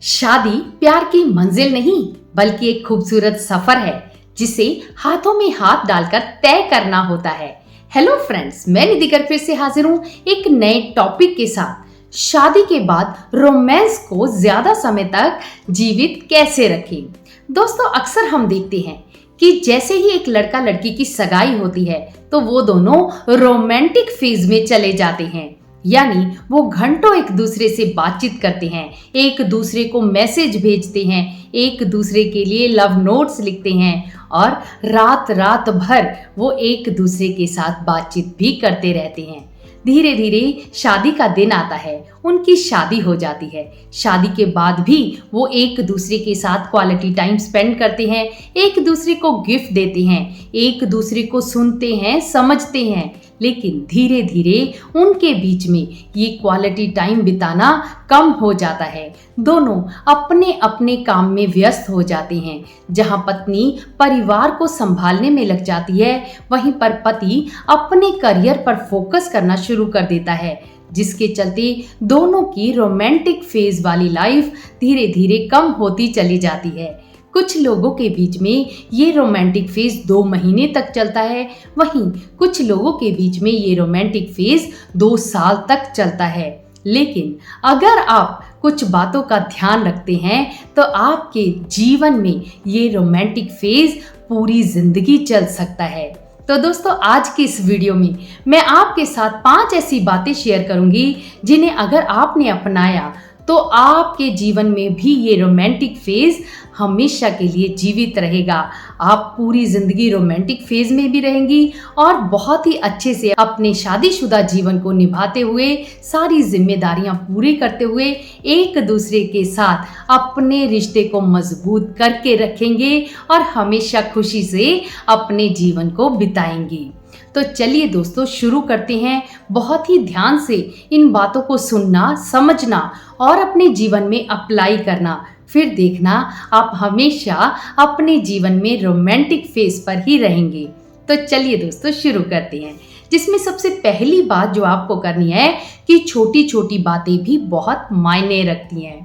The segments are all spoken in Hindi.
शादी प्यार की मंजिल नहीं बल्कि एक खूबसूरत सफर है जिसे हाथों में हाथ डालकर तय करना होता है। हेलो फ्रेंड्स, मैं निधि कर फिर से हाजिर हूँ एक नए टॉपिक के साथ। शादी के बाद रोमांस को ज्यादा समय तक जीवित कैसे रखें। दोस्तों, अक्सर हम देखते हैं कि जैसे ही एक लड़का लड़की की सगाई होती है तो वो दोनों रोमांटिक फेज में चले जाते हैं। यानी वो घंटों एक दूसरे से बातचीत करते हैं, एक दूसरे को मैसेज भेजते हैं, एक दूसरे के लिए लव नोट्स लिखते हैं और रात रात भर वो एक दूसरे के साथ बातचीत भी करते रहते हैं। धीरे धीरे शादी का दिन आता है, उनकी शादी हो जाती है। शादी के बाद भी वो एक दूसरे के साथ क्वालिटी टाइम स्पेंड करते हैं, एक दूसरे को गिफ्ट देते हैं, एक दूसरे को सुनते हैं, समझते हैं। लेकिन धीरे धीरे उनके बीच में ये क्वालिटी टाइम बिताना कम हो जाता है। दोनों अपने अपने काम में व्यस्त हो जाते हैं। जहां पत्नी परिवार को संभालने में लग जाती है, वहीं पर पति अपने करियर पर फोकस करना शुरू कर देता है, जिसके चलते दोनों की रोमांटिक फेज वाली लाइफ धीरे धीरे कम होती चली जाती है। कुछ लोगों के बीच में ये रोमांटिक फेज 2 महीने तक चलता है, वहीं कुछ लोगों के बीच में ये रोमांटिक फेज 2 साल तक चलता है। लेकिन अगर आप कुछ बातों का ध्यान रखते हैं तो आपके जीवन में ये रोमांटिक फेज पूरी जिंदगी चल सकता है। तो दोस्तों, आज की इस वीडियो में मैं आपके साथ 5 ऐसी बातें शेयर करूंगी जिन्हें अगर आपने अपनाया तो आपके जीवन में भी ये रोमांटिक फेज हमेशा के लिए जीवित रहेगा। आप पूरी जिंदगी रोमांटिक फेज में भी रहेंगी और बहुत ही अच्छे से अपने शादीशुदा जीवन को निभाते हुए, सारी जिम्मेदारियां पूरी करते हुए एक दूसरे के साथ अपने रिश्ते को मजबूत करके रखेंगे और हमेशा खुशी से अपने जीवन को बिताएंगी। तो चलिए दोस्तों, शुरू करते हैं। बहुत ही ध्यान से इन बातों को सुनना, समझना और अपने जीवन में अप्लाई करना। फिर देखना आप हमेशा अपने जीवन में रोमांटिक फेज पर ही रहेंगे। तो चलिए दोस्तों, शुरू करते हैं। जिसमें सबसे पहली बात जो आपको करनी है कि छोटी छोटी बातें भी बहुत मायने रखती हैं।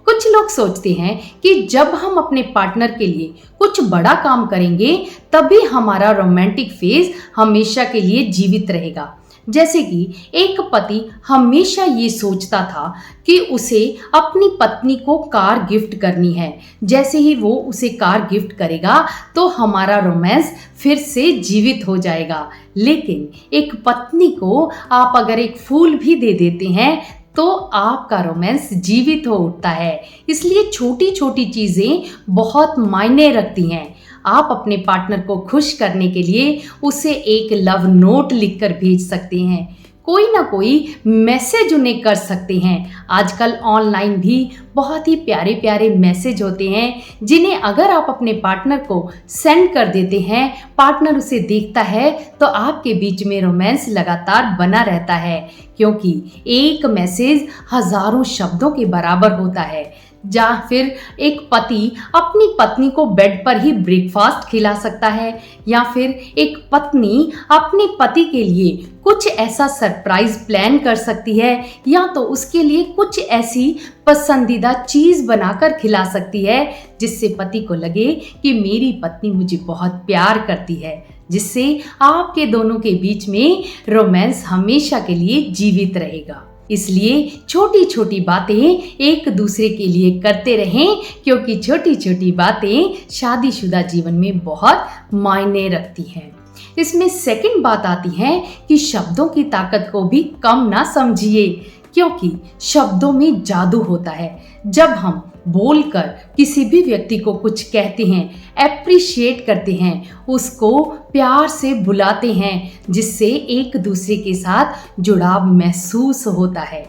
कुछ लोग सोचते हैं कि जब हम अपने पार्टनर के लिए कुछ बड़ा काम करेंगे तभी हमारा रोमांटिक फेज हमेशा के लिए जीवित रहेगा। जैसे कि एक पति हमेशा ये सोचता था कि उसे अपनी पत्नी को कार गिफ्ट करनी है। जैसे ही वो उसे कार गिफ्ट करेगा तो हमारा रोमांस फिर से जीवित हो जाएगा। लेकिन एक पत्नी को आप अगर एक फूल भी दे देते हैं तो आपका रोमांस जीवित हो उठता है। इसलिए छोटी छोटी चीजें बहुत मायने रखती हैं। आप अपने पार्टनर को खुश करने के लिए उसे एक लव नोट लिखकर भेज सकते हैं, कोई ना कोई मैसेज उन्हें कर सकते हैं। आजकल ऑनलाइन भी बहुत ही प्यारे प्यारे मैसेज होते हैं जिन्हें अगर आप अपने पार्टनर को सेंड कर देते हैं, पार्टनर उसे देखता है तो आपके बीच में रोमांस लगातार बना रहता है, क्योंकि एक मैसेज हजारों शब्दों के बराबर होता है। या फिर एक पति अपनी पत्नी को बेड पर ही ब्रेकफास्ट खिला सकता है, या फिर एक पत्नी अपने पति के लिए कुछ ऐसा सरप्राइज प्लान कर सकती है, या तो उसके लिए कुछ ऐसी पसंदीदा चीज बनाकर खिला सकती है जिससे पति को लगे कि मेरी पत्नी मुझे बहुत प्यार करती है, जिससे आपके दोनों के बीच में रोमांस हमेशा के लिए जीवित रहेगा। इसलिए छोटी छोटी बातें एक दूसरे के लिए करते रहें, क्योंकि छोटी छोटी बातें शादीशुदा जीवन में बहुत मायने रखती हैं। इसमें सेकंड बात आती है कि शब्दों की ताकत को भी कम ना समझिए, क्योंकि शब्दों में जादू होता है। जब हम बोलकर किसी भी व्यक्ति को कुछ कहते हैं, एप्रिशिएट करते हैं, उसको प्यार से बुलाते हैं, जिससे एक दूसरे के साथ जुड़ाव महसूस होता है।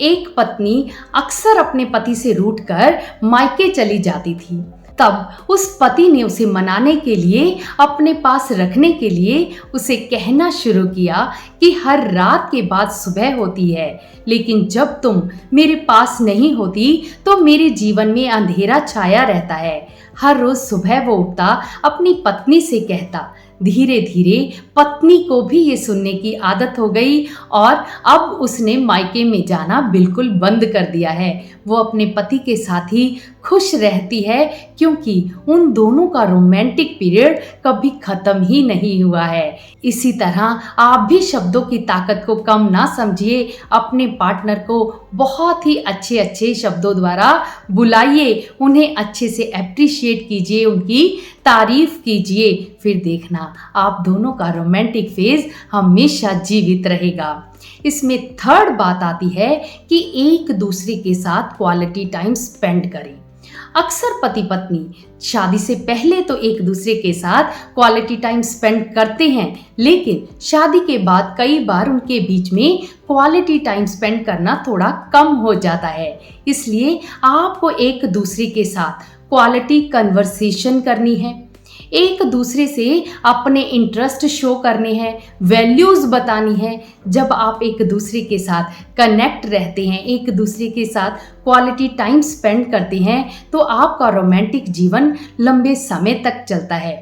एक पत्नी अक्सर अपने पति से रूठकर मायके चली जाती थी। तब उस पति ने उसे मनाने के लिए, अपने पास रखने के लिए उसे कहना शुरू किया कि हर रात के बाद सुबह होती है, लेकिन जब तुम मेरे पास नहीं होती तो मेरे जीवन में अंधेरा छाया रहता है। हर रोज सुबह वो उठता, अपनी पत्नी से कहता, धीरे धीरे पत्नी को भी ये सुनने की आदत हो गई और अब उसने मायके में जाना बिल्कुल बंद कर दिया है। वो अपने पति के साथ ही खुश रहती है क्योंकि उन दोनों का रोमांटिक पीरियड कभी खत्म ही नहीं हुआ है। इसी तरह आप भी शब्दों की ताकत को कम ना समझिए, अपने पार्टनर को बहुत ही अच्छे अच्छे शब्दों द्वारा बुलाइए, उन्हें अच्छे से अप्रिशिएट कीजिए, उनकी तारीफ कीजिए। फिर देखना आप दोनों का रोमांटिक फेज हमेशा जीवित रहेगा। इसमें थर्ड बात आती है कि एक दूसरे के साथ क्वालिटी टाइम स्पेंड करें। अक्सर पति पत्नी शादी से पहले तो एक दूसरे के साथ क्वालिटी टाइम स्पेंड करते हैं, लेकिन शादी के बाद कई बार उनके बीच में क्वालिटी टाइम स्पेंड करना थोड़ा कम हो जाता है। इसलिए आपको एक दूसरे के साथ क्वालिटी कन्वर्सेशन करनी है, एक दूसरे से अपने इंटरेस्ट शो करने हैं, वैल्यूज़ बतानी है। जब आप एक दूसरे के साथ कनेक्ट रहते हैं, एक दूसरे के साथ क्वालिटी टाइम स्पेंड करते हैं, तो आपका रोमांटिक जीवन लंबे समय तक चलता है।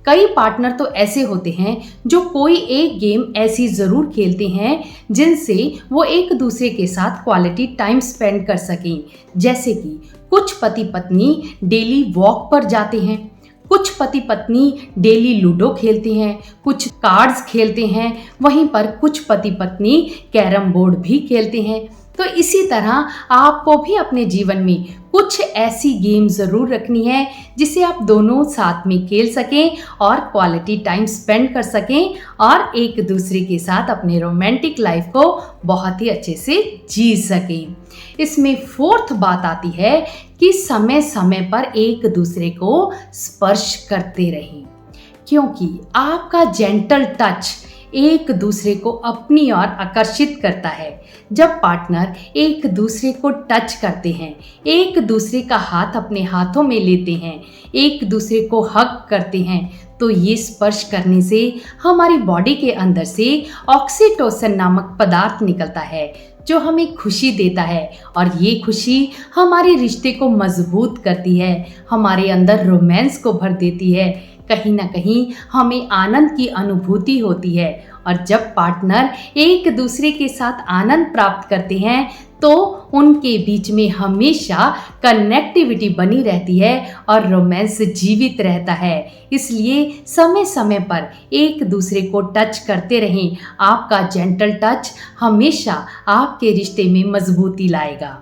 कई पार्टनर तो ऐसे होते हैं जो कोई एक गेम ऐसी ज़रूर खेलते हैं जिनसे वो एक दूसरे के साथ क्वालिटी टाइम स्पेंड कर सकें। जैसे कि कुछ पति पत्नी डेली वॉक पर जाते हैं, कुछ पति पत्नी डेली लूडो खेलते हैं, कुछ कार्ड्स खेलते हैं, वहीं पर कुछ पति पत्नी कैरम बोर्ड भी खेलते हैं। तो इसी तरह आपको भी अपने जीवन में कुछ ऐसी गेम ज़रूर रखनी है जिसे आप दोनों साथ में खेल सकें और क्वालिटी टाइम स्पेंड कर सकें और एक दूसरे के साथ अपने रोमांटिक लाइफ को बहुत ही अच्छे से जी सकें। इसमें फोर्थ बात आती है कि समय समय पर एक दूसरे को स्पर्श करते रहें, क्योंकि आपका जेंटल टच एक दूसरे को अपनी ओर आकर्षित करता है। जब पार्टनर एक दूसरे को टच करते हैं, एक दूसरे का हाथ अपने हाथों में लेते हैं, एक दूसरे को हग करते हैं, तो ये स्पर्श करने से हमारी बॉडी के अंदर से ऑक्सीटोसिन नामक पदार्थ निकलता है जो हमें खुशी देता है और ये खुशी हमारे रिश्ते को मजबूत करती है, हमारे अंदर रोमांस को भर देती है, कहीं ना कहीं हमें आनंद की अनुभूति होती है। और जब पार्टनर एक दूसरे के साथ आनंद प्राप्त करते हैं तो उनके बीच में हमेशा कनेक्टिविटी बनी रहती है और रोमांस जीवित रहता है। इसलिए समय समय पर एक दूसरे को टच करते रहें। आपका जेंटल टच हमेशा आपके रिश्ते में मजबूती लाएगा।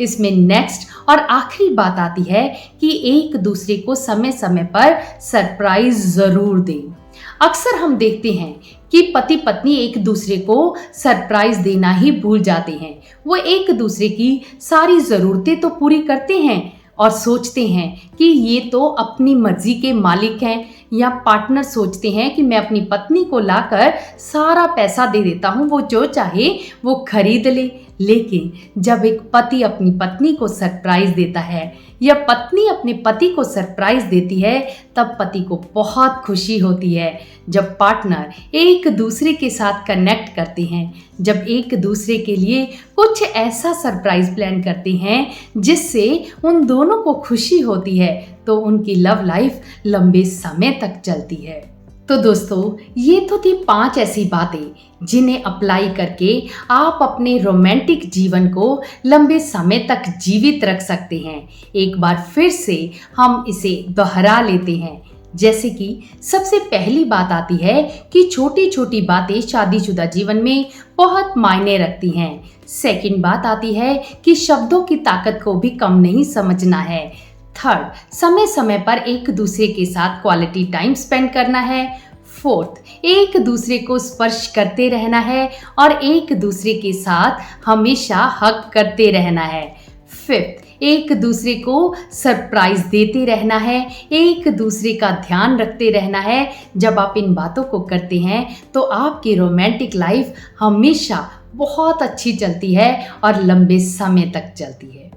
इसमें नेक्स्ट और आखिरी बात आती है कि एक दूसरे को समय समय पर सरप्राइज ज़रूर दें। अक्सर हम देखते हैं कि पति पत्नी एक दूसरे को सरप्राइज देना ही भूल जाते हैं। वो एक दूसरे की सारी ज़रूरतें तो पूरी करते हैं और सोचते हैं कि ये तो अपनी मर्जी के मालिक हैं, या पार्टनर सोचते हैं कि मैं अपनी पत्नी को लाकर सारा पैसा दे देता हूँ, वो जो चाहे वो खरीद ले। लेकिन जब एक पति अपनी पत्नी को सरप्राइज देता है या पत्नी अपने पति को सरप्राइज देती है, तब पति को बहुत खुशी होती है। जब पार्टनर एक दूसरे के साथ कनेक्ट करते हैं, जब एक दूसरे के लिए कुछ ऐसा सरप्राइज प्लान करते हैं जिससे उन दोनों को खुशी होती है, तो उनकी लव लाइफ लंबे समय तक चलती है। तो दोस्तों, ये तो थी 5 ऐसी बातें जिन्हें अप्लाई करके आप अपने रोमांटिक जीवन को लंबे समय तक जीवित रख सकते हैं। एक बार फिर से हम इसे दोहरा लेते हैं। जैसे कि सबसे पहली बात आती है कि छोटी छोटी बातें शादीशुदा जीवन में बहुत मायने रखती हैं। सेकंड बात आती है कि शब्दों की ताकत को भी कम नहीं समझना है। थर्ड, समय समय पर एक दूसरे के साथ क्वालिटी टाइम स्पेंड करना है। फोर्थ, एक दूसरे को स्पर्श करते रहना है और एक दूसरे के साथ हमेशा हग करते रहना है। फिफ्थ, एक दूसरे को सरप्राइज देते रहना है, एक दूसरे का ध्यान रखते रहना है। जब आप इन बातों को करते हैं तो आपकी रोमांटिक लाइफ हमेशा बहुत अच्छी चलती है और लंबे समय तक चलती है।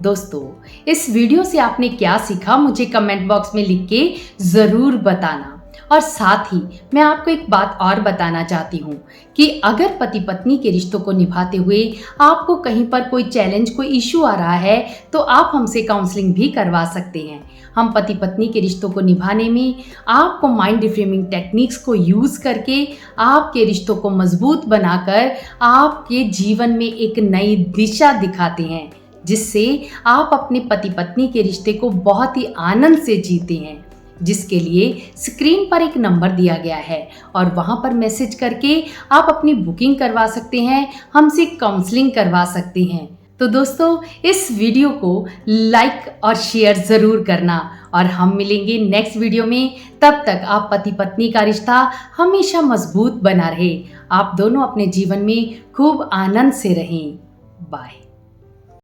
दोस्तों, इस वीडियो से आपने क्या सीखा मुझे कमेंट बॉक्स में लिख के ज़रूर बताना। और साथ ही मैं आपको एक बात और बताना चाहती हूँ कि अगर पति पत्नी के रिश्तों को निभाते हुए आपको कहीं पर कोई चैलेंज, कोई इशू आ रहा है, तो आप हमसे काउंसलिंग भी करवा सकते हैं। हम पति पत्नी के रिश्तों को निभाने में आपको माइंड रिफ्रेमिंग टेक्निक्स को यूज़ करके आपके रिश्तों को मजबूत बनाकर आपके जीवन में एक नई दिशा दिखाते हैं, जिससे आप अपने पति पत्नी के रिश्ते को बहुत ही आनंद से जीते हैं। जिसके लिए स्क्रीन पर एक नंबर दिया गया है और वहां पर मैसेज करके आप अपनी बुकिंग करवा सकते हैं, हमसे काउंसलिंग करवा सकते हैं। तो दोस्तों, इस वीडियो को लाइक और शेयर ज़रूर करना और हम मिलेंगे नेक्स्ट वीडियो में। तब तक आप पति पत्नी का रिश्ता हमेशा मजबूत बना रहे, आप दोनों अपने जीवन में खूब आनंद से रहें। बाय।